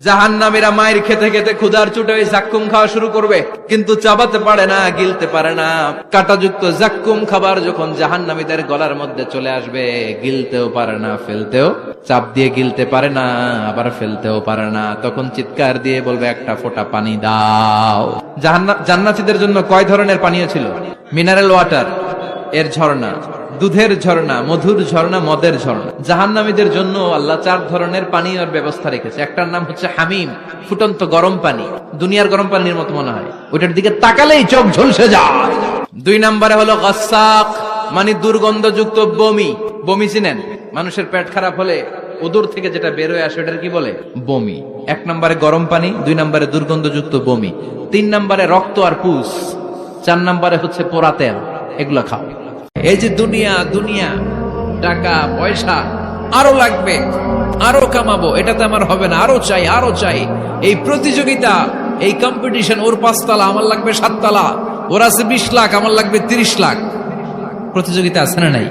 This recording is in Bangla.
জাহান্নামীরা মায়ের খেতে খেতে ক্ষুধার চোটে ওই জাক্কুম খাওয়া শুরু করবে, কিন্তু চাবাতে পারে না, গিলতে পারে না। কাঁটাযুক্ত জাক্কুম খাবার যখন জাহান্নামীদের গলার মধ্যে চলে আসবে, গিলতেও পারে না, ফেলতেও, চাপ দিয়ে গিলতে পারে না, আবার ফেলতেও পারে না। তখন চিৎকার দিয়ে বলবে, একটা ফোঁটা পানি দাও। জান্নাতীদের জন্য কয় ধরনের পানীয় ছিল? মিনারেল ওয়াটার এর ঝর্ণা, দুধের ঝর্ণা, মধুর ঝর্ণা, মদের ঝর্ণা। জাহান্নামীদের জন্য আল্লাহ 4 ধরনের পানীয়ের ব্যবস্থা রেখেছে। একটার নাম হচ্ছে হামিম, ফুটন্ত গরম পানি, দুনিয়ার গরম পানির মতো মনে হয়, ওইটার দিকে তাকালেই চোখ ঝলসে যায়। 2 নম্বরে হলো গাসসাক, মানে দুর্গন্ধযুক্ত বমি। বমি চিনেন? মানুষের পেট খারাপ হলে উদর থেকে যেটা বের হয়ে আসে ওটার কি বলে? বমি। 1 নম্বরে গরম পানি, 2 নম্বরে দুর্গন্ধযুক্ত বমি, 3 নম্বরে রক্ত আর পুষ, 4 নম্বরে হচ্ছে পোড়া তেল। এগুলো খাও। এই যে দুনিয়া, দুনিয়া, টাকা পয়সা আরো লাগবে, আরো কামাবো, এটাতে আমার হবে না, আরো চাই, আরো চাই। এই প্রতিযোগিতা, এই কম্পিটিশন, ওর 5 তলা, আমার লাগবে 7 তলা, ওর আছে 20 লাখ, আমার লাগবে 30 লাখ। প্রতিযোগিতা আছে না নাই?